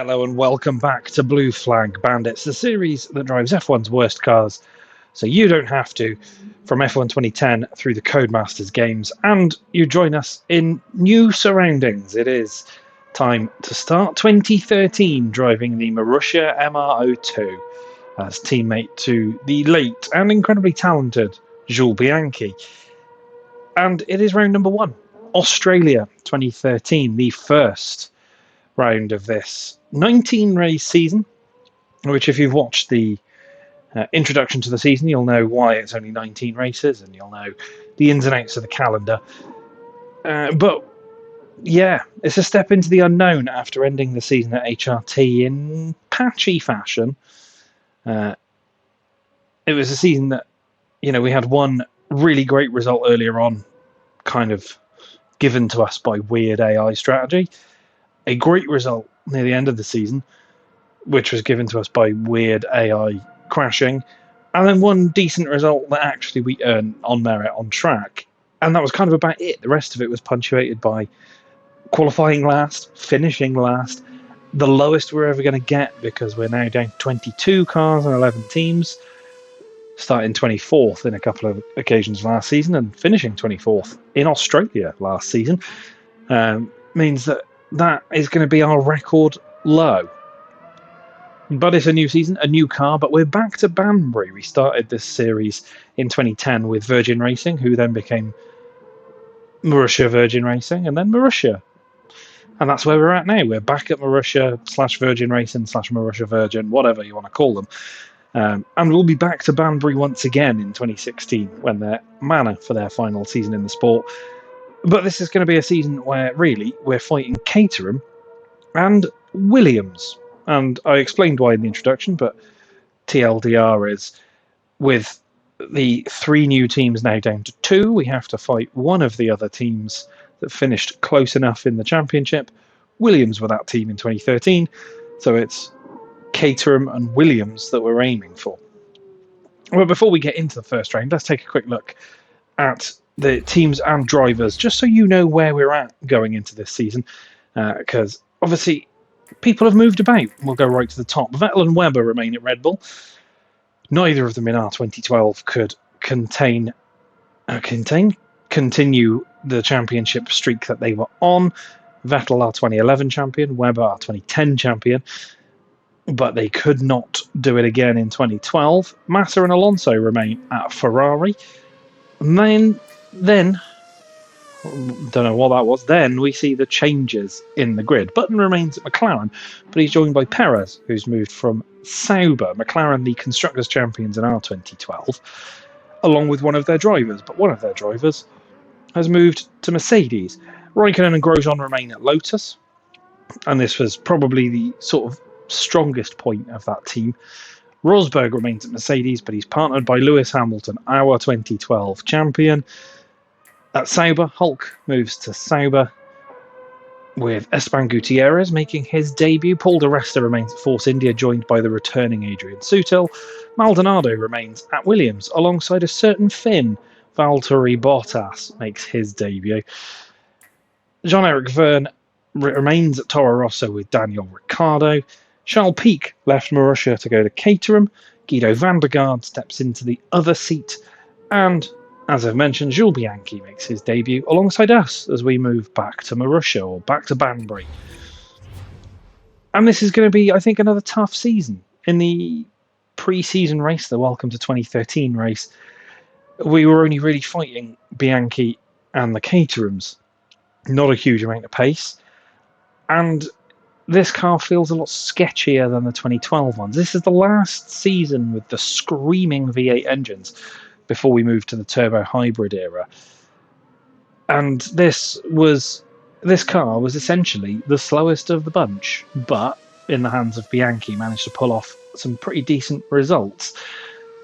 Hello and welcome back to Blue Flag Bandits, the series that drives F1's worst cars, so you don't have to, from F1 2010 through the Codemasters games, and you join us in new surroundings. It is time to start 2013 driving the Marussia MR02 as teammate to the late and incredibly talented Jules Bianchi. And it is round number 1, Australia 2013, the first round of this 19-race season, which if you've watched the introduction to the season, you'll know why it's only 19 races, and you'll know the ins and outs of the calendar. But yeah, it's a step into the unknown after ending the season at HRT in patchy fashion. It was a season that, we had one really great result earlier on, kind of given to us by weird AI strategy. A great result near the end of the season, which was given to us by weird AI crashing, and then one decent result that actually we earned on merit on track. And that was kind of about it. The rest of it was punctuated by qualifying last, finishing last, the lowest we're ever going to get because we're now down to 22 cars and 11 teams, starting 24th in a couple of occasions last season and finishing 24th in Australia last season. Means that is going to be our record low. But it's a new season, a new car, but we're back to Banbury. We started this series in 2010 with Virgin Racing, who then became Marussia Virgin Racing, and then Marussia. And that's where we're at now. We're back at Marussia / Virgin Racing / Marussia Virgin, whatever you want to call them. And we'll be back to Banbury once again in 2016 when they're manor for their final season in the sport. But this is going to be a season where, really, we're fighting Caterham and Williams. And I explained why in the introduction, but TLDR is, with the 3 new teams now down to 2, we have to fight one of the other teams that finished close enough in the championship. Williams were that team in 2013, so it's Caterham and Williams that we're aiming for. Well, before we get into the first round, let's take a quick look at the teams and drivers, just so you know where we're at going into this season, because obviously people have moved about. We'll go right to the top. Vettel and Webber remain at Red Bull. Neither of them in our 2012 could continue the championship streak that they were on. Vettel, our 2011 champion, Webber, our 2010 champion, but they could not do it again in 2012. Massa and Alonso remain at Ferrari. And then, don't know what that was, then we see the changes in the grid. Button remains at McLaren, but he's joined by Perez, who's moved from Sauber. McLaren, the Constructors' Champions in our 2012, along with one of their drivers, but one of their drivers has moved to Mercedes. Raikkonen and Grosjean remain at Lotus, and this was probably the sort of strongest point of that team. Rosberg remains at Mercedes, but he's partnered by Lewis Hamilton, our 2012 champion. At Sauber, Hulk moves to Sauber, with Esteban Gutierrez making his debut. Paul di Resta remains at Force India, joined by the returning Adrian Sutil. Maldonado remains at Williams, alongside a certain Finn. Valtteri Bottas makes his debut. Jean-Eric Verne remains at Toro Rosso with Daniel Ricciardo. Charles Pic left Marussia to go to Caterham. Guido van der Garde steps into the other seat. And, as I've mentioned, Jules Bianchi makes his debut alongside us as we move back to Marussia, or back to Banbury. And this is going to be, I think, another tough season. In the pre-season race, the Welcome to 2013 race, we were only really fighting Bianchi and the Caterhams. Not a huge amount of pace. And this car feels a lot sketchier than the 2012 ones. This is the last season with the screaming V8 engines before we move to the turbo hybrid era. And this car was essentially the slowest of the bunch, but in the hands of Bianchi managed to pull off some pretty decent results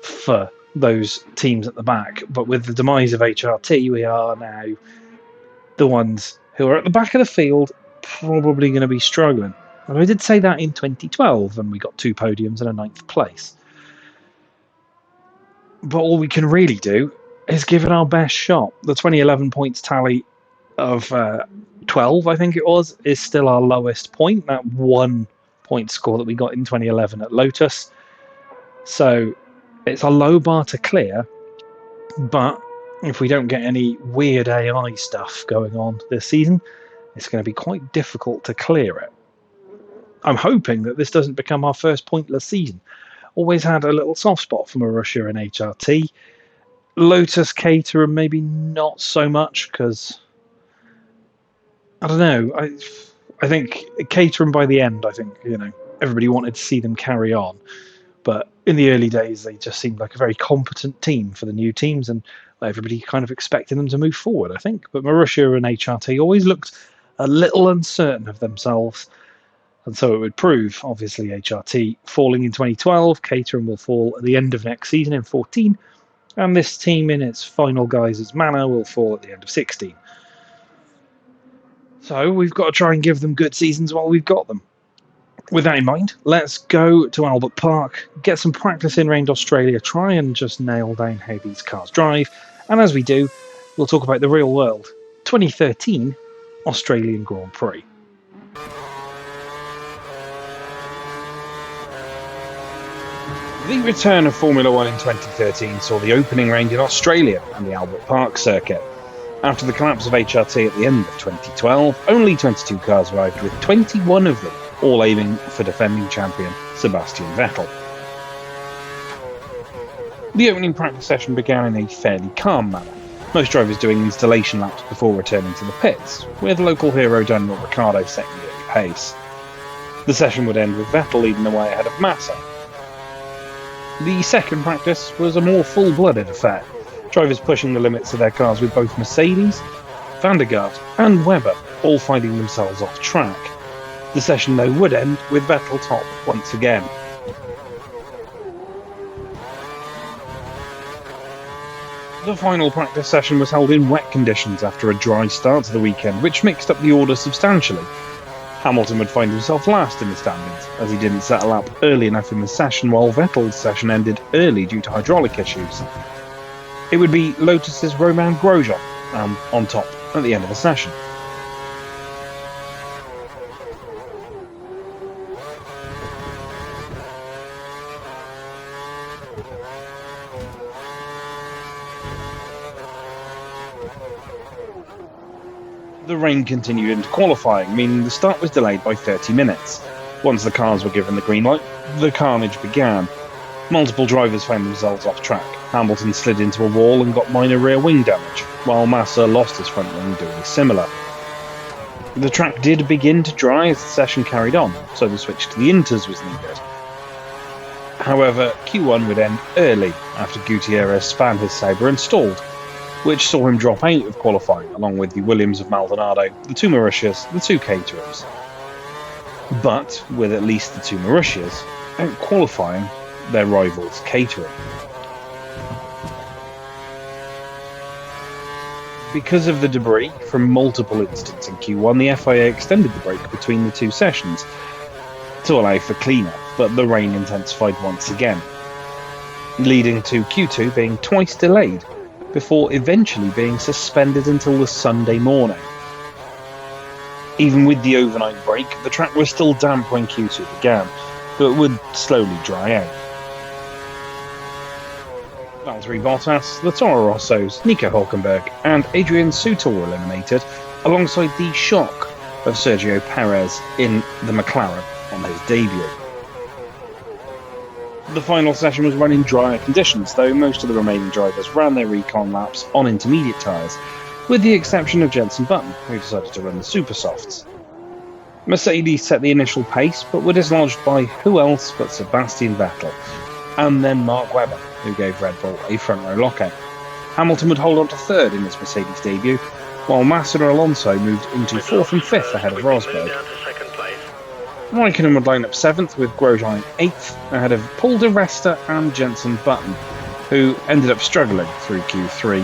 for those teams at the back. But with the demise of HRT, we are now the ones who are at the back of the field, probably going to be struggling. And I did say that in 2012, and we got 2 podiums and a 9th place. But all we can really do is give it our best shot. The 2011 points tally of 12, I think it was, is still our lowest point. That one point score that we got in 2011 at Lotus. So it's a low bar to clear, but if we don't get any weird AI stuff going on this season, it's going to be quite difficult to clear it. I'm hoping that this doesn't become our first pointless season. Always had a little soft spot for Marussia and HRT. Lotus, Caterham, maybe not so much, because I don't know. I think Caterham by the end, I think, everybody wanted to see them carry on. But in the early days, they just seemed like a very competent team for the new teams, and everybody kind of expected them to move forward, I think. But Marussia and HRT always looked a little uncertain of themselves, and so it would prove, obviously, HRT falling in 2012, Caterham will fall at the end of next season in 14, and this team in its final guise's manner will fall at the end of 16. So we've got to try and give them good seasons while we've got them. With that in mind, let's go to Albert Park, get some practice in round Australia, try and just nail down how these cars drive, and as we do, we'll talk about the real world 2013 Australian Grand Prix. The return of Formula 1 in 2013 saw the opening round in Australia and the Albert Park circuit. After the collapse of HRT at the end of 2012, only 22 cars arrived, with 21 of them all aiming for defending champion Sebastian Vettel. The opening practice session began in a fairly calm manner, most drivers doing installation laps before returning to the pits, with local hero Daniel Ricciardo setting the early pace. The session would end with Vettel leading the way ahead of Massa. The second practice was a more full-blooded affair, drivers pushing the limits of their cars with both Mercedes, Van der Garde and Webber all finding themselves off track. The session, though, would end with Vettel top once again. The final practice session was held in wet conditions after a dry start to the weekend, which mixed up the order substantially. Hamilton would find himself last in the standings, as he didn't settle up early enough in the session, while Vettel's session ended early due to hydraulic issues. It would be Lotus's Romain Grosjean on top at the end of the session. The rain continued into qualifying, meaning the start was delayed by 30 minutes. Once the cars were given the green light, the carnage began. Multiple drivers found themselves off track. Hamilton slid into a wall and got minor rear wing damage, while Massa lost his front wing doing similar. The track did begin to dry as the session carried on, so the switch to the Inters was needed. However, Q1 would end early after Gutierrez spanned his Sauber and stalled, which saw him drop out of qualifying along with the Williams of Maldonado, the two Marussias, the two Caterhams. But, with at least the two Marussias, out-qualifying their rivals Caterham. Because of the debris from multiple incidents in Q1, the FIA extended the break between the two sessions to allow for cleanup, but the rain intensified once again, leading to Q2 being twice delayed, before eventually being suspended until the Sunday morning. Even with the overnight break, the track was still damp when Q2 began, but would slowly dry out. Valtteri Bottas, the Toro Rossos, Nico Hülkenberg and Adrian Sutil were eliminated, alongside the shock of Sergio Perez in the McLaren on his debut. The final session was run in drier conditions, though most of the remaining drivers ran their recon laps on intermediate tyres, with the exception of Jenson Button, who decided to run the super softs. Mercedes set the initial pace, but were dislodged by who else but Sebastian Vettel, and then Mark Webber, who gave Red Bull a front row lockout. Hamilton would hold on to third in his Mercedes debut, while Massa and Alonso moved into fourth and fifth ahead of Rosberg. Raikkonen would line up 7th with Grosjean 8th ahead of Paul di Resta and Jenson Button, who ended up struggling through Q3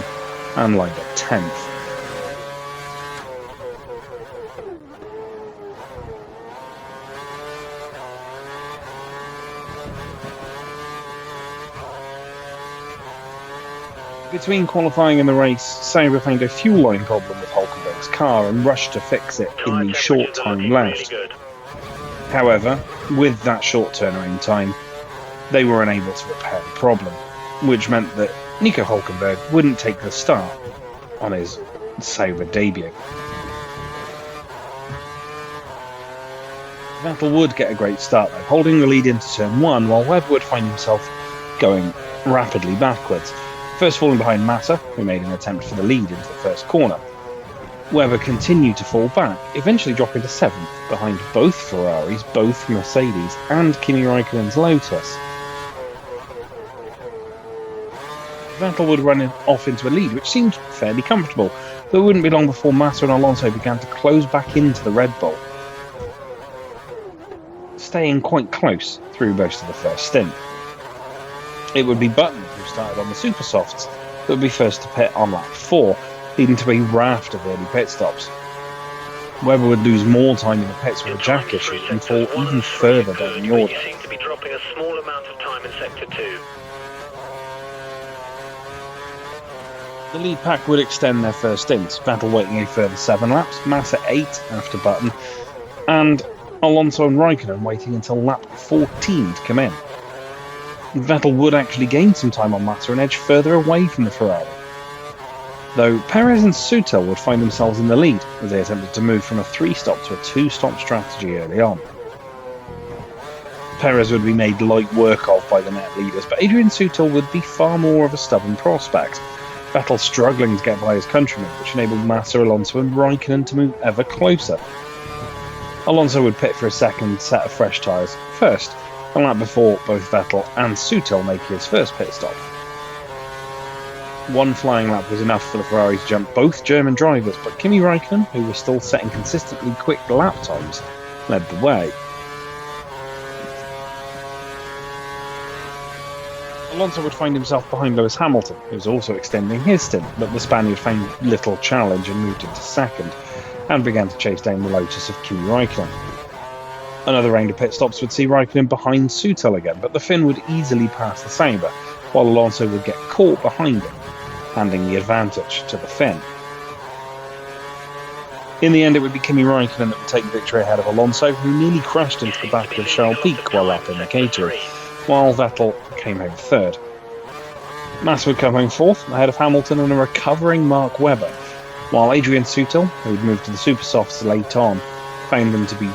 and lined up 10th. Between qualifying and the race, Sauber found a fuel line problem with Hülkenberg's car and rushed to fix it in the short time left. However, With that short turnaround time, they were unable to repair the problem, which meant that Nico Hülkenberg wouldn't take the start on his Sauber debut. Vettel would get a great start though, holding the lead into turn 1, while Webber would find himself going rapidly backwards, first falling behind Massa, who made an attempt for the lead into the first corner. Webber continued to fall back, eventually dropping to 7th, behind both Ferraris, both Mercedes, and Kimi Raikkonen's Lotus. Vettel would run off into a lead, which seemed fairly comfortable, but it wouldn't be long before Massa and Alonso began to close back into the Red Bull, staying quite close through most of the first stint. It would be Button, who started on the super softs, that would be first to pit on lap 4, leading to a raft of early pit stops. Webber would lose more time in the pits with a jack issue and fall even further down the order. You seem to be dropping a small amount of time in sector 2. The lead pack would extend their first stints, Vettel waiting a further 7 laps, Massa 8 after Button, and Alonso and Raikkonen waiting until lap 14 to come in. Vettel would actually gain some time on Massa and edge further away from the Ferrari, though Perez and Sutil would find themselves in the lead as they attempted to move from a 3-stop to a 2-stop strategy early on. Perez would be made light work of by the net leaders, but Adrian Sutil would be far more of a stubborn prospect, Vettel struggling to get by his countrymen, which enabled Massa, Alonso and Raikkonen to move ever closer. Alonso would pit for a second set of fresh tyres first, a lap before both Vettel and Sutil making his first pit stop. One flying lap was enough for the Ferraris to jump both German drivers, but Kimi Raikkonen, who was still setting consistently quick lap times, led the way. Alonso would find himself behind Lewis Hamilton, who was also extending his stint, but the Spaniard found little challenge and moved into second, and began to chase down the Lotus of Kimi Raikkonen. Another round of pit stops would see Raikkonen behind Sutil again, but the Finn would easily pass the Sauber, while Alonso would get caught behind him, handing the advantage to the Finn. In the end, it would be Kimi Raikkonen that would take the victory ahead of Alonso, who nearly crashed into the back of Charles Pic while lapping the catering, while Vettel came home third. Massa would come home fourth, ahead of Hamilton and a recovering Mark Webber, while Adrian Sutil, who had moved to the super softs late on, found them to be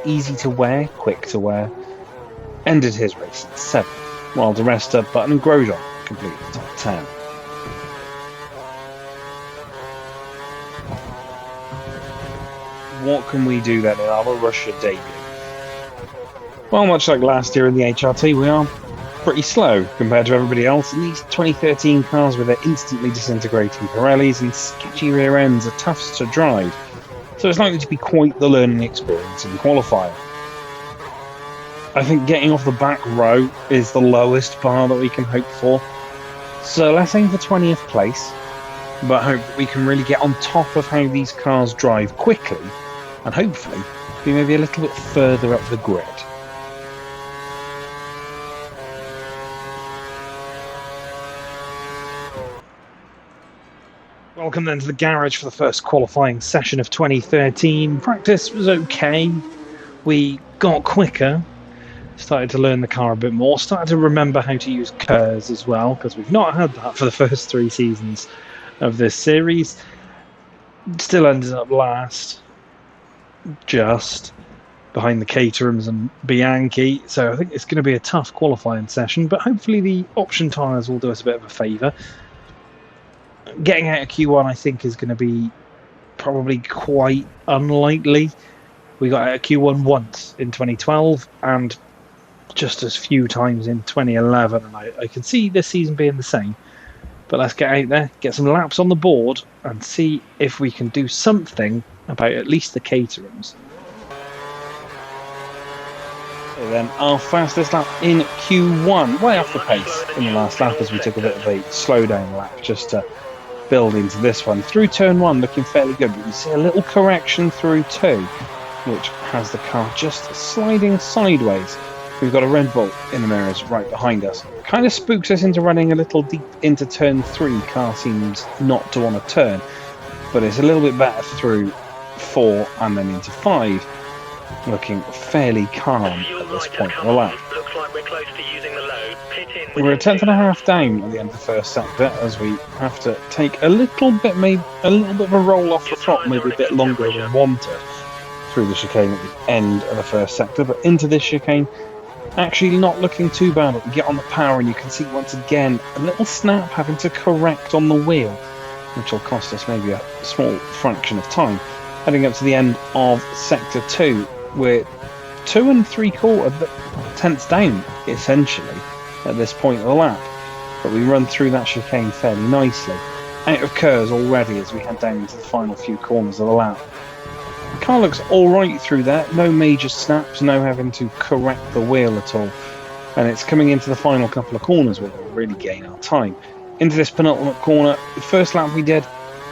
easy to wear, quick to wear, ended his race at 7th, while Di Resta, Button and Grosjean completed the top 10. What can we do then in our Russia debut? Well, much like last year in the HRT, we are pretty slow compared to everybody else, and these 2013 cars with their instantly disintegrating Pirellis and sketchy rear ends are tough to drive, so it's likely to be quite the learning experience in qualifying. I think getting off the back row is the lowest bar that we can hope for, so let's aim for 20th place, but hope that we can really get on top of how these cars drive quickly, and hopefully be maybe a little bit further up the grid. Welcome then to the garage for the first qualifying session of 2013. Practice was okay. We got quicker, started to learn the car a bit more, started to remember how to use KERS as well, because we've not had that for the first 3 seasons of this series. Still ended up last, just behind the Caterhams and Bianchi, so I think it's going to be a tough qualifying session, but hopefully the option tyres will do us a bit of a favour. Getting out of Q1 I think is going to be probably quite unlikely. We got out of Q1 once in 2012 and just as few times in 2011, and I can see this season being the same. But let's get out there, get some laps on the board and see if we can do something about at least the Caterhams. So then our fastest lap in Q1, way off the pace in the last lap as we took a bit of a slowdown lap just to build into this one. Through turn 1 looking fairly good, but you see a little correction through 2, which has the car just sliding sideways. We've got a Red Bull in the mirrors right behind us. Kind of spooks us into running a little deep into turn 3. Car seems not to want to turn, but it's a little bit better through 4 and then into 5. looking fairly calm Fuel at this light has point of come the on. lap. Looks like we're close to using the load. Pit in We're a within tenth and a 2 half laps. down at the end of the first sector as we have to take a little bit of a roll off the Your throttle, tyres are maybe on a a bit good longer temperature. than wanted through the chicane at the end of the first sector, but into this chicane, actually not looking too bad. But we get on the power and you can see once again a little snap having to correct on the wheel, which will cost us maybe a small fraction of time. Heading up to the end of sector 2, we're 2 3/4 tenths down essentially at this point of the lap, but we run through that chicane fairly nicely. Out of Kerrs already as we head down into the final few corners of the lap. The car looks alright through there, no major snaps, no having to correct the wheel at all, and it's coming into the final couple of corners where we'll really gain our time. Into this penultimate corner, the first lap we did,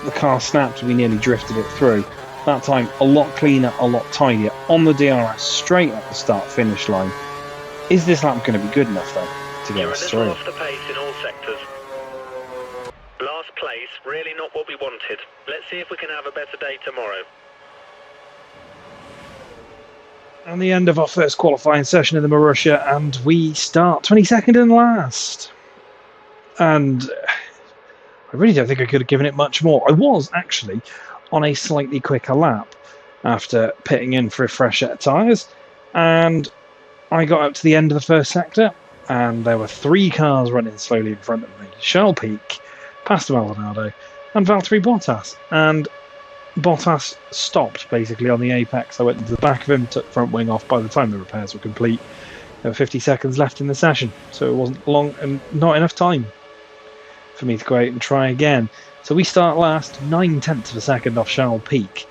the car snapped, we nearly drifted it through. That time a lot cleaner, a lot tidier, on the DRS straight at the start finish line. Is this lap going to be good enough though to get You're a us little through? off the pace in all sectors. Last place, really not what we wanted. Let's see if we can have a better day tomorrow. And the end of our first qualifying session in the Marussia, and we start 22nd and last. And I really don't think I could have given it much more. I was actually on a slightly quicker lap after pitting in for a fresh set of tyres, and I got up to the end of the first sector, and there were 3 cars running slowly in front of me. Charles Pic, Pastor Maldonado, and Valtteri Bottas. And Bottas stopped basically on the apex. I went into the back of him, took front wing off. By the time the repairs were complete, there were 50 seconds left in the session, so it wasn't long and not enough time for me to go out and try again. So we start last, 9/10 of a second off Charles Pic,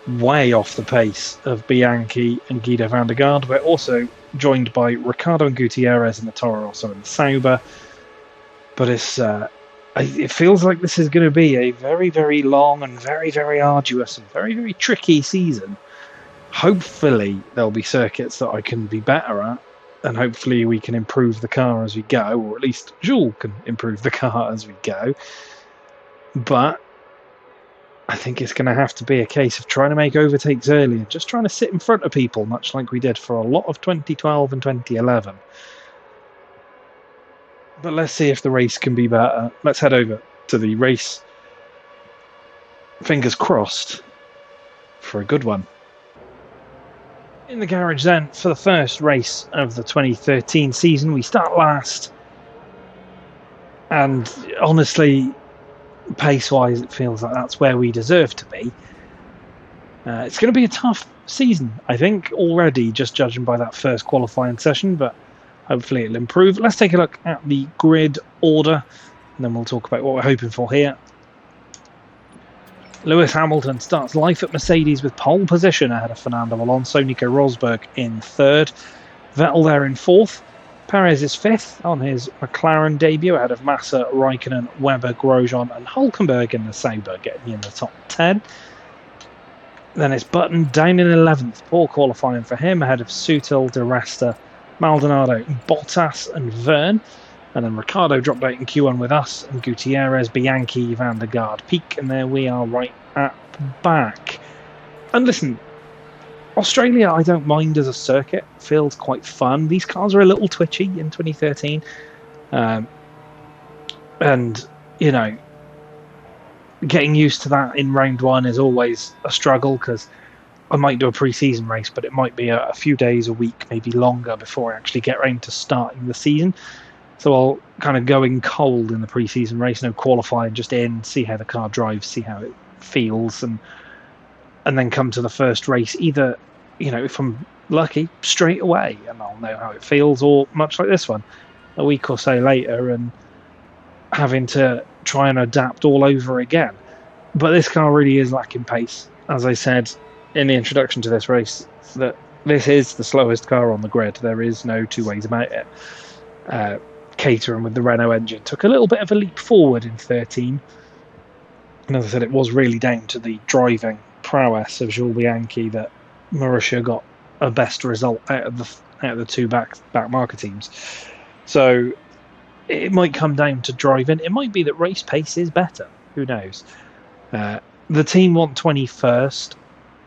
way off the pace of Bianchi and Guido van der Garde. We're also joined by Ricciardo and Gutierrez in the Toro Rosso and the Sauber, but it feels like this is going to be a very, very long and very, very arduous and very, very tricky season. Hopefully there'll be circuits that I can be better at, and hopefully we can improve the car as we go, or at least Jules can improve the car as we go. But I think it's going to have to be a case of trying to make overtakes early and just trying to sit in front of people, much like we did for a lot of 2012 and 2011. But let's see if the race can be better. Let's head over to the race. Fingers crossed for a good one. In the garage then, for the first race of the 2013 season, we start last. And honestly, pace-wise, it feels like that's where we deserve to be. It's going to be a tough season, I think, already, just judging by that first qualifying session, but hopefully it'll improve. Let's take a look at the grid order, and then we'll talk about what we're hoping for here. Lewis Hamilton starts life at Mercedes with pole position ahead of Fernando Alonso, Nico Rosberg in 3rd, Vettel there in 4th, Perez is 5th on his McLaren debut ahead of Massa, Raikkonen, Webber, Grosjean and Hulkenberg in the Sauber, getting in the top 10. Then it's Button down in 11th, poor qualifying for him, ahead of Sutil, De Resta, Maldonado, Bottas and Verne. And then Ricciardo dropped out in Q1 with us, and Gutierrez, Bianchi, van der Garde, Pic, and there we are right at the back. And listen, Australia I don't mind as a circuit, feels quite fun. These cars are a little twitchy in 2013. And, you know, getting used to that in round 1 is always a struggle, because I might do a pre-season race, but it might be a few days, a week, maybe longer before I actually get around to starting the season. So I'll kind of go in cold in the pre-season race, no qualifying, just in, see how the car drives, see how it feels, and then come to the first race, either, you know, if I'm lucky, straight away, and I'll know how it feels, or much like this one, a week or so later, and having to try and adapt all over again. But this car really is lacking pace. As I said in the introduction to this race, that this is the slowest car on the grid. There is no two ways about it. Caterham with the Renault engine took a little bit of a leap forward in 13. And as I said, it was really down to the driving prowess of Jules Bianchi that Marussia got a best result out of the 2 back marker teams. So it might come down to driving. It might be that race pace is better. Who knows? The team want 21st.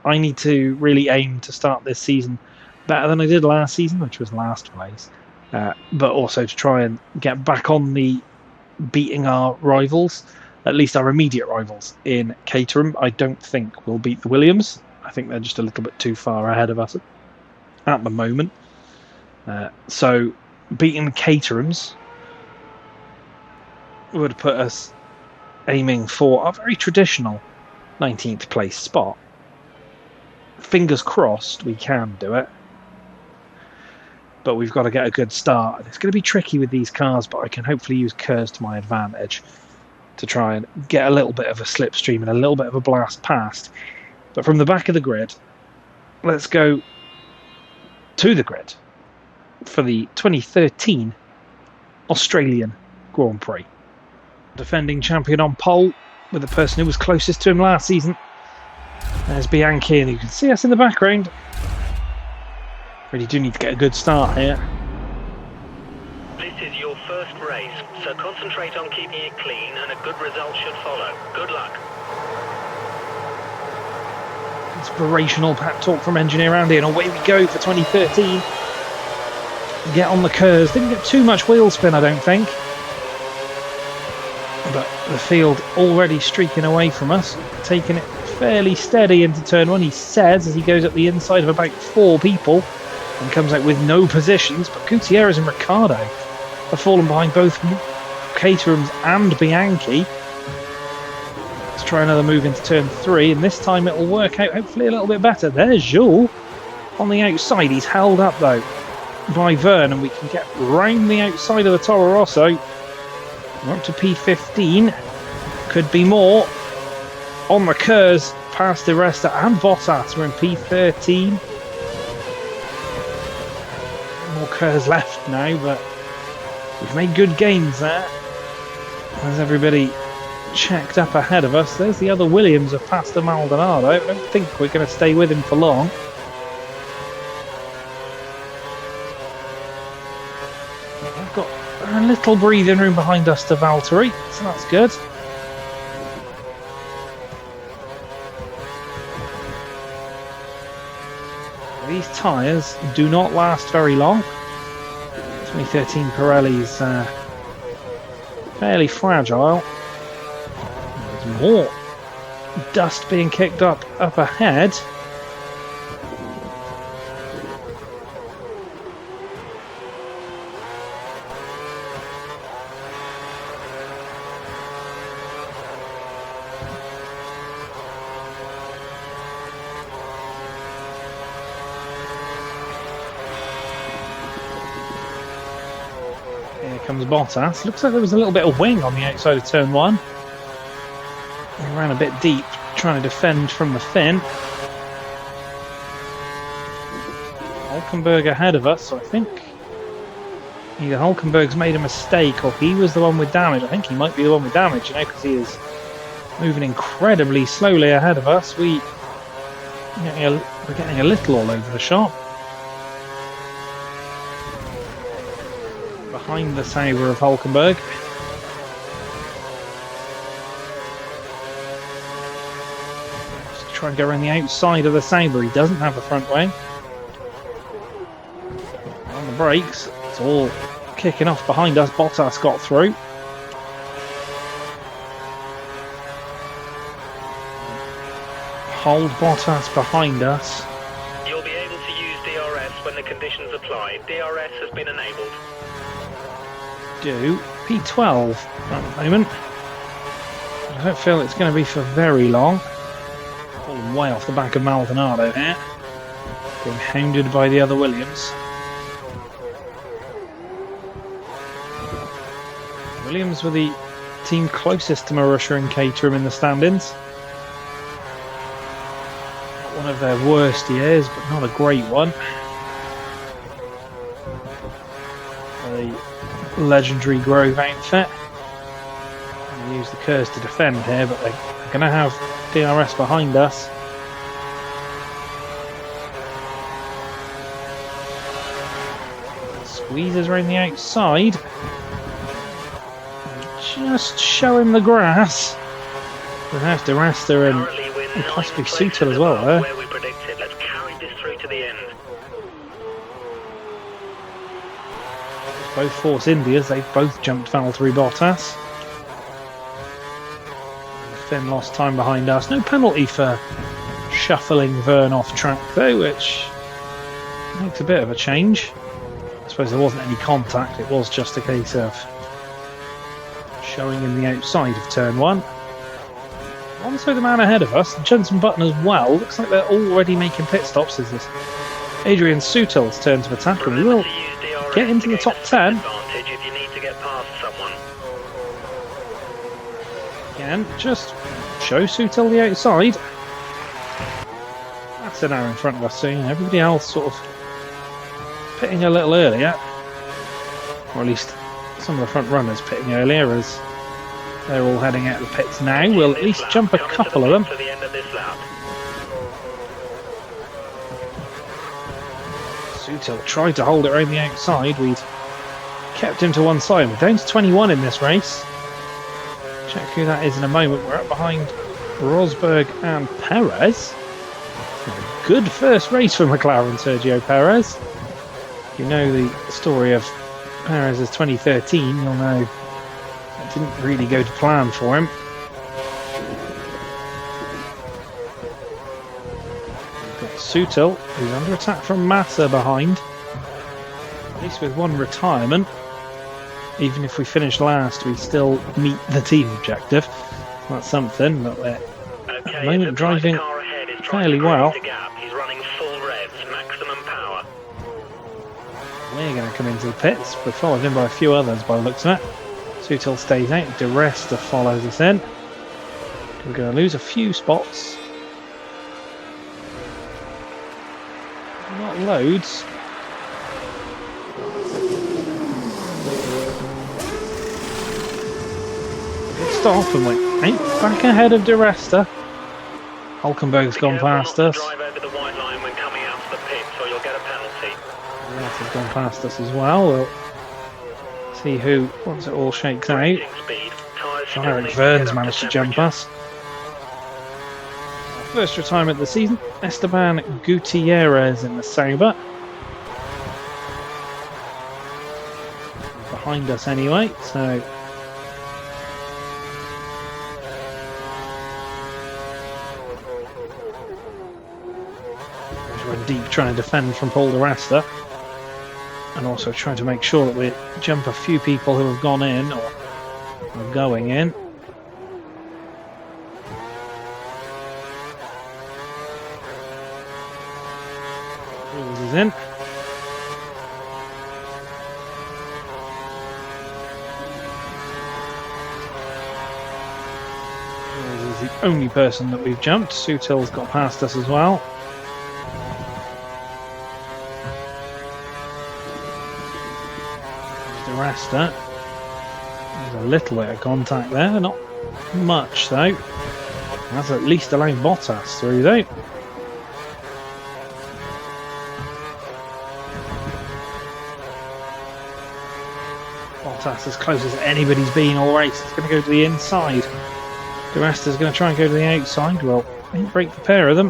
I need to really aim to start this season better than I did last season, which was last place. But also to try and get back on the beating our rivals, at least our immediate rivals in Caterham. I don't think we'll beat the Williams. I think they're just a little bit too far ahead of us at the moment. So beating the Caterhams would put us aiming for a very traditional 19th place spot. Fingers crossed we can do it. But we've got to get a good start. It's going to be tricky with these cars, but I can hopefully use Kers to my advantage to try and get a little bit of a slipstream and a little bit of a blast past. But from the back of the grid, let's go to the grid for the 2013 Australian Grand Prix. Defending champion on pole with the person who was closest to him last season. There's Bianchi, and you can see us in the background. Really do need to get a good start here. This is your first race, so concentrate on keeping it clean and a good result should follow. Good luck. Inspirational pep talk from engineer Andy, and away we go for 2013. Get on the Kers. Didn't get too much wheel spin, I don't think. But the field already streaking away from us, taking it fairly steady into turn one, he says, as he goes up the inside of about 4 people and comes out with no positions. But Gutierrez and Ricciardo have fallen behind both Caterhams and Bianchi. Let's try another move into turn 3, and this time it will work out hopefully a little bit better. There's Jules on the outside. He's held up though by Vern, and we can get round the outside of the Toro Rosso. We're up to P15. Could be more. On the Kers, past Di Resta and Bottas. We're in P13. More Kers left now, but we've made good gains there. There's everybody checked up ahead of us. There's the other Williams of Pastor Maldonado. I don't think we're going to stay with him for long. I've got a little breathing room behind us to Valtteri, so that's good. These tyres do not last very long. 2013 Pirelli's fairly fragile. There's more dust being kicked up ahead. Here comes Bottas. Looks like there was a little bit of wing on the outside of turn 1. He ran a bit deep, trying to defend from the fin. Hulkenberg ahead of us, so I think either Hulkenberg's made a mistake or he was the one with damage. I think he might be the one with damage, you know, because he is moving incredibly slowly ahead of us. We're getting a little all over the shop. Behind the Sauber of Hulkenberg. Just try and go around the outside of the Sauber. He doesn't have a front wing. On the brakes, it's all kicking off behind us. Bottas got through. Hold Bottas behind us. You'll be able to use DRS when the conditions apply. DRS has been enabled. Do P12 at the moment. I don't feel it's going to be for very long. Falling way off the back of Maldonado here. Being hounded by the other Williams. Williams were the team closest to Marussia and Caterham in the standings. Not one of their worst years, but not a great one. Legendary Grove outfit. We'll use the Kers to defend here, but they're going to have DRS behind us. Squeezes around the outside. Just show him the grass. We'll have Di Resta and possibly Sutil as well there. Both Force Indias, they've both jumped foul through Bottas. Finn lost time behind us. No penalty for shuffling Vern off track though, which makes a bit of a change. I suppose there wasn't any contact, it was just a case of showing him the outside of turn 1. Also the man ahead of us, Jenson Button as well, looks like they're already making pit stops. Is this Adrian Sutil's turn to attack, and we will get into the top 10. If you need to get past someone. Again, just show Sutil the outside. That's an hour in front of us soon. Everybody else sort of pitting a little earlier, or at least some of the front runners pitting earlier as they're all heading out of the pits now. We'll at least jump a couple of them. To the end of this lap. Sutil tried to hold it around the outside. We'd kept him to one side. We're down to 21 in this race. Check who that is in a moment. We're up behind Rosberg and Perez. A good first race for McLaren, Sergio Perez. If you know the story of Perez's 2013, you'll know it didn't really go to plan for him. We've got Sutil, who's under attack from Massa behind. At least with one retirement. Even if we finish last, we still meet the team objective. That's something, but we're at the moment driving fairly well. He's running full revs, maximum power. We're going to come into the pits. We're followed in by a few others by the looks of it. Sutil stays out. De Resta follows us in. We're going to lose a few spots. Not loads. Stop, and we're back ahead of De Resta. Hulkenberg's gone past us. Drive over the white line when coming out of the pit, or you'll get a penalty. Yes, has gone past us as well. We'll see who, once it all shakes out. Eric Vern's managed to jump us. First retirement of the season, Esteban Gutierrez in the Sauber. Behind us anyway, so we're deep trying to defend from Paul de Resta, and also trying to make sure that we jump a few people who have gone in or are going in. Jules is in. Jules is the only person that we've jumped. Sutil's got past us as well. There's De Resta. There's a little bit of contact there, not much though. That's at least allowing Bottas through though. Bottas as close as anybody's been all race. It's going to go to the inside. De Resta's going to try and go to the outside. Well, break the pair of them.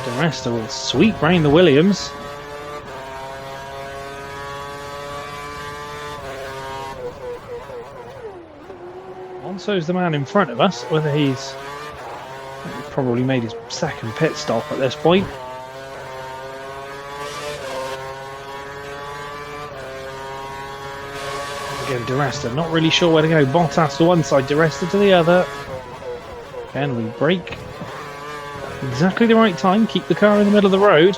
De Resta will sweep round the Williams. Alonso's the man in front of us. Whether he's probably made his second pit stop at this point. Again, De Resta, not really sure where to go. Bottas to one side, De Resta to the other. Can we brake? Exactly the right time, keep the car in the middle of the road.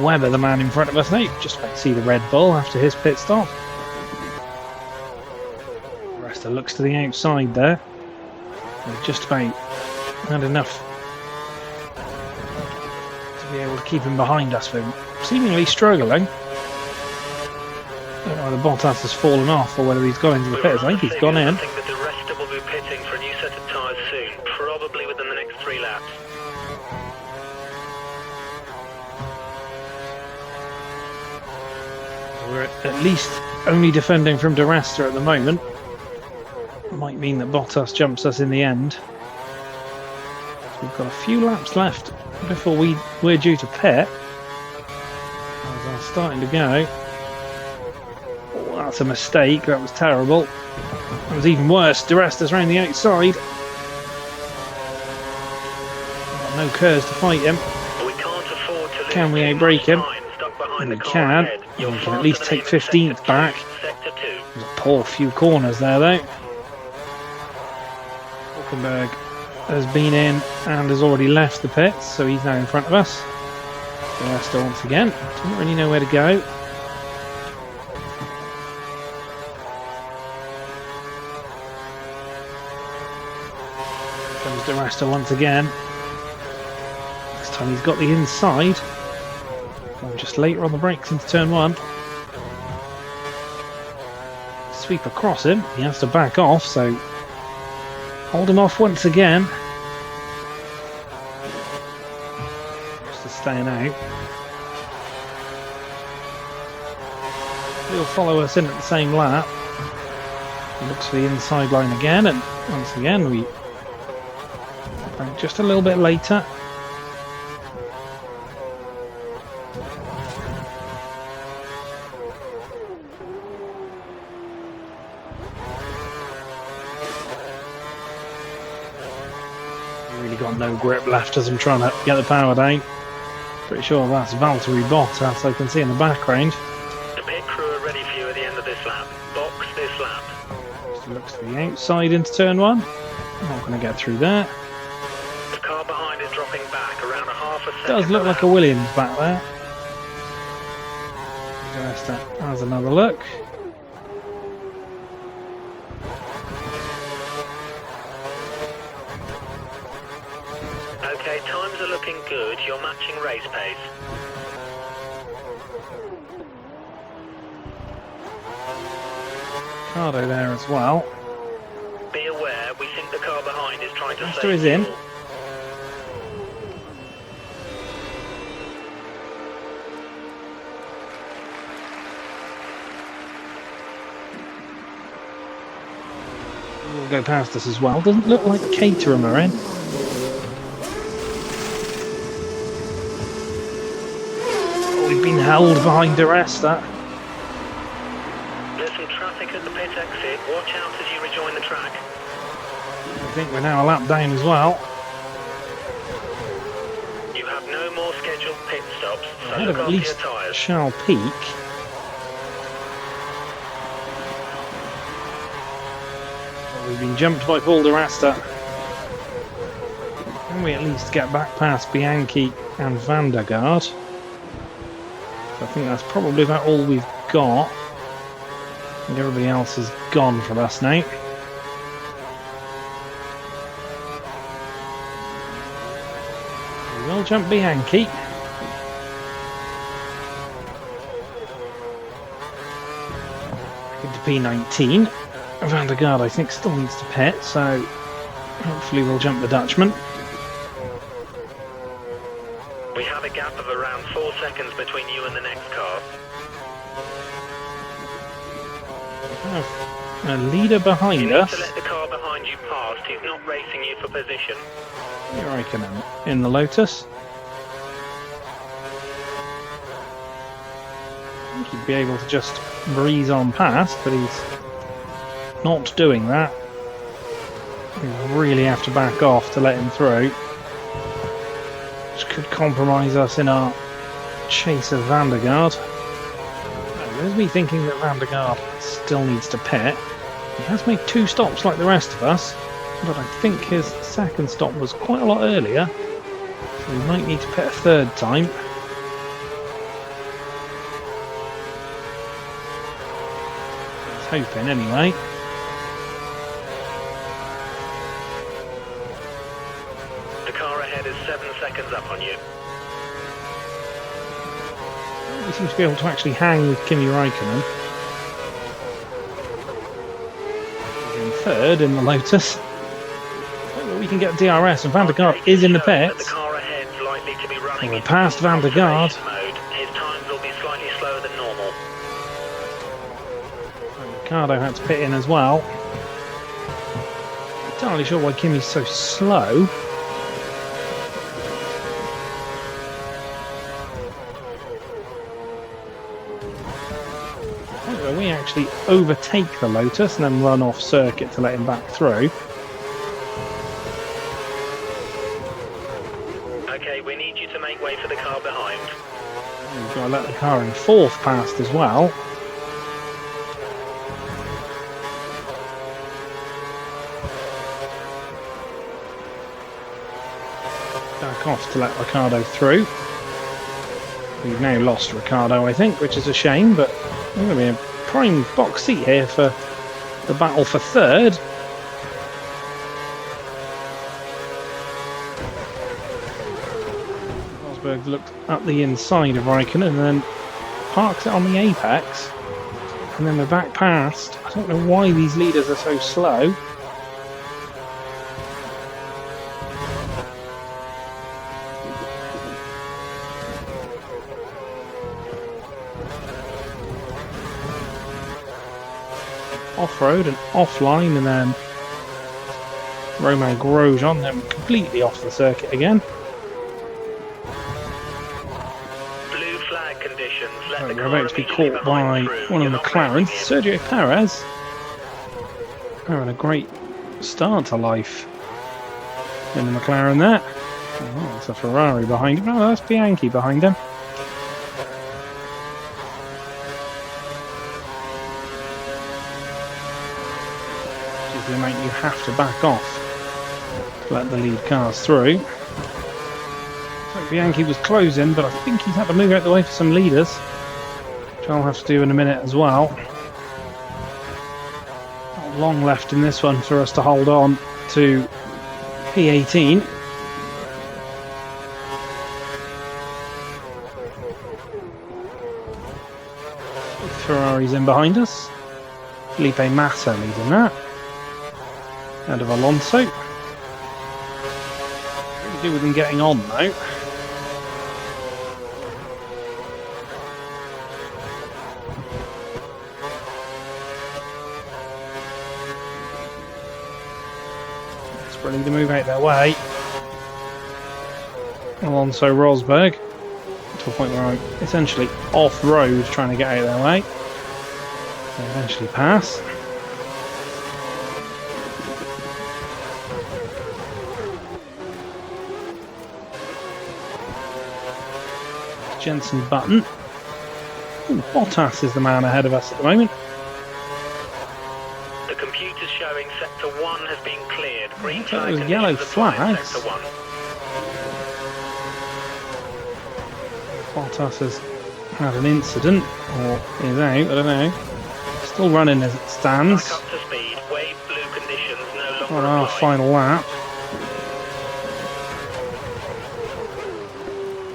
Webber, the man in front of us now. Just about to see the Red Bull after his pit stop. De Resta looks to the outside there. We've just about had enough to be able to keep him behind us. We're seemingly struggling. I don't know whether Bottas has fallen off or whether he's gone into the pits. I think he's gone in. I think that the rest will be pitting for a new set of tyres soon, probably within the next 3 laps. We're at least only defending from De Resta at the moment. Might mean that Bottas jumps us in the end. So we've got a few laps left before we're due to pit. As Car's starting to go. Oh, that's a mistake. That was terrible. That was even worse. Di Resta's round the outside. Got no curves to fight him. We can't afford to lose Can we too outbrake much him? time stuck behind We the car can. ahead. We You're can faster at least than take him in 15th sector back. Sector 2. There's a poor few corners there though. Hulkenberg has been in and has already left the pits, so he's now in front of us. Di Resta once again. Doesn't really know where to go. Comes Di Resta once again. This time he's got the inside. I'm just later on the brakes into turn 1. Sweep across him. He has to back off, so hold him off once again. Just staying out. He'll follow us in at the same lap. He looks for the inside line again, and once again we bank just a little bit later. Really got no grip left as I'm trying to get the power down. Pretty sure that's Valtteri Bottas I can see in the background. The pit crew are ready for you at the end of this lap. Box this lap. Just looks to the outside into turn 1. Not going to get through there. The car behind is dropping back around a half a second. Does look like a Williams back there. Di Resta has another look. Okay, times are looking good. You're matching race pace. Ricardo there as well. Be aware, we think the car behind is trying to Resta save is in. fuel. Will go past us as well. Doesn't look like Caterham are in. Oh, we've been held behind Di Resta. There's some traffic at the pit exit. Watch out as you rejoin the track. I think we're now a lap down as well. You have no more scheduled pit stops, so Ahead look of at after your least tyres. Charles Peak. Well, we've been jumped by Paul Di Resta. Can we at least get back past Bianchi and Van der Gaard? I think that's probably about all we've got. I think everybody else is gone from us now. We will jump Bianchi. Into P19. Van der Gaard, I think, still needs to pit, so hopefully we'll jump the Dutchman. We have a gap of around 4 seconds between you and the next car. We have a leader behind You need us. to let the car behind you past. He's not racing you for position. Here I can in the Lotus. I think he'd be able to just breeze on past, but he's not doing that. We really have to back off to let him through, which could compromise us in our chase of Van der Gaard. There's me thinking that Van der Gaard still needs to pit. He has made 2 stops like the rest of us, but I think his second stop was quite a lot earlier, so we might need to pit a 3rd time. I was hoping anyway. The car ahead is 7 seconds up on you. He seems to be able to actually hang with Kimi Raikkonen. He's in 3rd in the Lotus. Well, we can get DRS, and Van der Gaard is in the pits. The car ahead's likely to be running We're into past Van der Gaard. mode. His times will be slightly slower than normal. Ricardo had to pit in as well. Not entirely sure why Kimi's so slow. where we actually overtake the Lotus and then run off circuit to let him back through. Okay, we need you to make way for the car behind. We've got to let the car in fourth past as well. Back off to let Ricardo through. We've now lost Ricardo, I think, which is a shame, but we're going to be in a prime box seat here for the battle for third. Rosberg looked up the inside of Raikkonen and then parks it on the apex. And then we're back past. I don't know why these leaders are so slow. Off-road and offline, and then Romain Grosjean then completely off the circuit again. Blue flag conditions. Let the We're car about to be immediately caught by behind through. one of You're the not racing McLarens, him. Sergio Perez. Having a great start to life in the McLaren there. Oh, it's a Ferrari behind him. Oh, that's Bianchi behind him. The amount you have to back off to let the lead cars through. So Bianchi was closing, but I think he's had to move out the way for some leaders, which I'll have to do in a minute as well. Not long left in this one for us to hold on to P18. Ferrari's in behind us. Felipe Massa leading that. Out of Alonso. What do we do with him getting on though? It's ready to move out their way. Alonso Rosberg. To a point where I'm essentially off-road trying to get out of their way. They eventually pass. Jenson Button. Ooh, Bottas is the man ahead of us at the moment. The computer's showing sector 1 has been cleared. Green Those flag conditions yellow apply in flags. sector 1. Bottas has had an incident, or is out, I don't know. Still running as it stands. Back up to speed. Wave blue conditions no longer On our apply. final lap.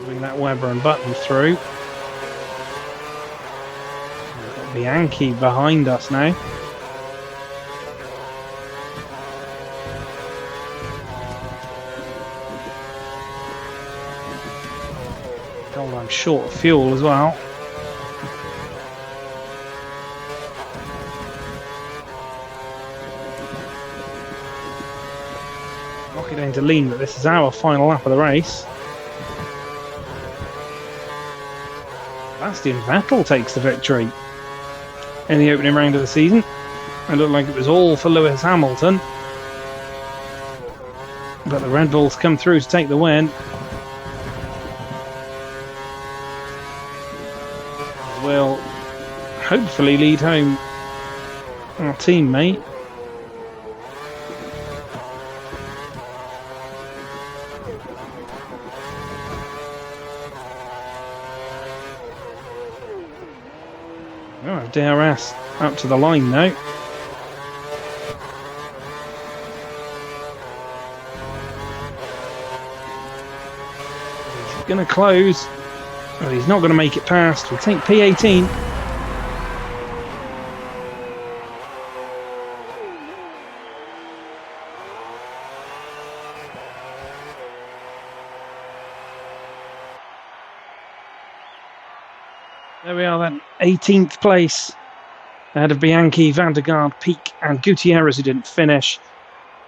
Bring that Webber and Button through. We've got Bianchi behind us now. God, I'm short of fuel as well. Knock it down to lean, but this is our final lap of the race. Sebastian Vettel takes the victory in the opening round of the season. It looked like it was all for Lewis Hamilton, but the Red Bulls come through to take the win. Will hopefully lead home our teammate. Oh, DRS up to the line now. He's going to close, but he's not going to make it past. We'll take P18. There we are then, 18th place, ahead of Bianchi, Van der Garde, Peak and Gutierrez, who didn't finish.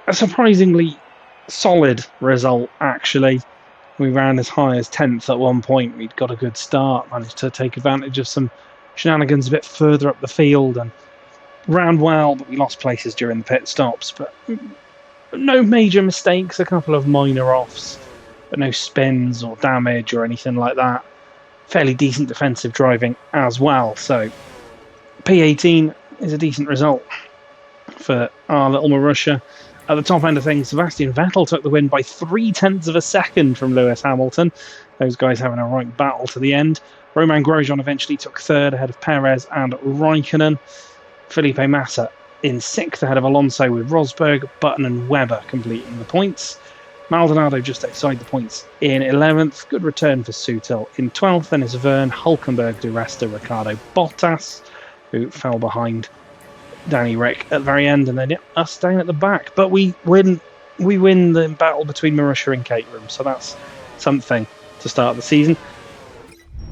A surprisingly solid result, actually. We ran as high as 10th at one point. We'd got a good start, managed to take advantage of some shenanigans a bit further up the field and ran well, but we lost places during the pit stops. But no major mistakes, a couple of minor offs, but no spins or damage or anything like that. Fairly decent defensive driving as well. So P18 is a decent result for our little Marussia. At the top end of things, Sebastian Vettel took the win by 0.3 of a second from Lewis Hamilton. Those guys having a right battle to the end. Romain Grosjean eventually took third ahead of Perez and Raikkonen. Felipe Massa in sixth ahead of Alonso, with Rosberg, Button and Webber completing the points. Maldonado just outside the points in 11th. Good return for Sutil in 12th. Then is Verne, Hulkenberg, Di Resta, Ricardo, Bottas, who fell behind Danny Rick at the very end, and then us down at the back. But we win the battle between Marussia and Caterham, so that's something to start the season.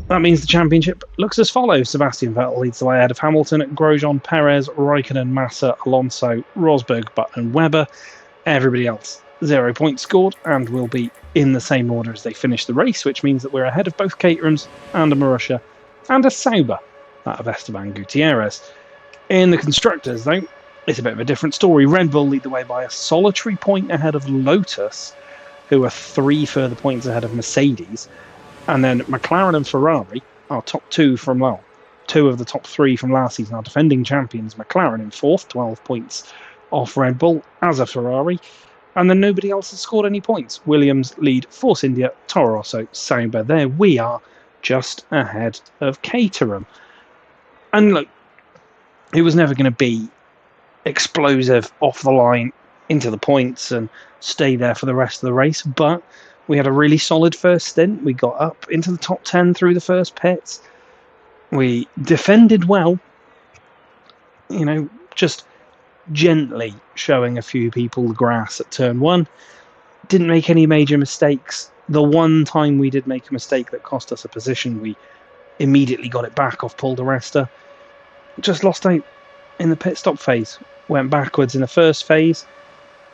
That means the championship looks as follows. Sebastian Vettel leads the way ahead of Hamilton, Grosjean, Perez, Raikkonen, Massa, Alonso, Rosberg, Button, Webber. Everybody else 0 points scored, and will be in the same order as they finish the race, which means that we're ahead of both Caterhams and a Marussia, and a Sauber, that of Esteban Gutierrez. In the constructors, though, it's a bit of a different story. Red Bull lead the way by a solitary point ahead of Lotus, who are 3 further points ahead of Mercedes. And then McLaren and Ferrari are top 2 from 2 of the top 3 from last season are defending champions. McLaren in 4th, 12 points off Red Bull, as a Ferrari. And then nobody else has scored any points. Williams lead Force India, Toro Rosso, Sauber. There we are, just ahead of Caterham. And look, it was never going to be explosive off the line into the points and stay there for the rest of the race, but we had a really solid first stint. We got up into the top 10 through the first pits. We defended well, just gently showing a few people the grass at turn 1. Didn't make any major mistakes. The one time we did make a mistake that cost us a position, we immediately got it back off Paul Di Resta. Just lost out in the pit stop phase. Went backwards in the first phase.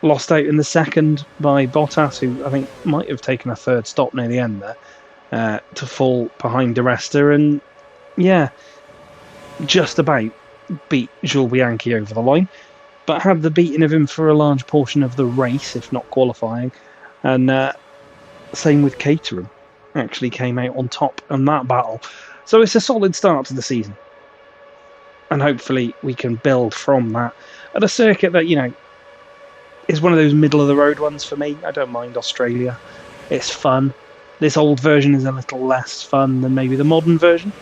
Lost out in the second by Bottas, who I think might have taken a third stop near the end there, to fall behind Di Resta. And yeah, just about beat Jules Bianchi over the line, but had the beating of him for a large portion of the race, if not qualifying. And same with Caterham, actually came out on top in that battle. So it's a solid start to the season. And hopefully we can build from that at a circuit that, is one of those middle-of-the-road ones for me. I don't mind Australia. It's fun. This old version is a little less fun than maybe the modern version,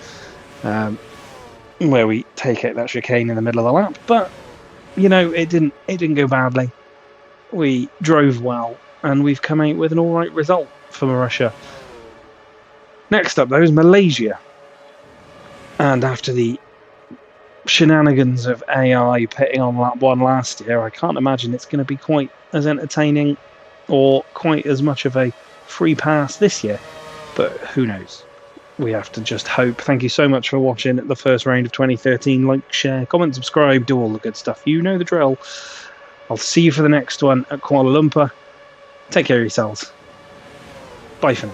where we take out that chicane in the middle of the lap. But, it didn't go badly. We drove well, and we've come out with an all-right result for Marussia. Next up, though, is Malaysia. And after the shenanigans of AI pitting on lap 1 last year, I can't imagine it's going to be quite as entertaining or quite as much of a free pass this year, but who knows. We have to just hope. Thank you so much for watching the first round of 2013. Like, share, comment, subscribe, do all the good stuff. You know the drill. I'll see you for the next one at Kuala Lumpur. Take care of yourselves. Bye for now.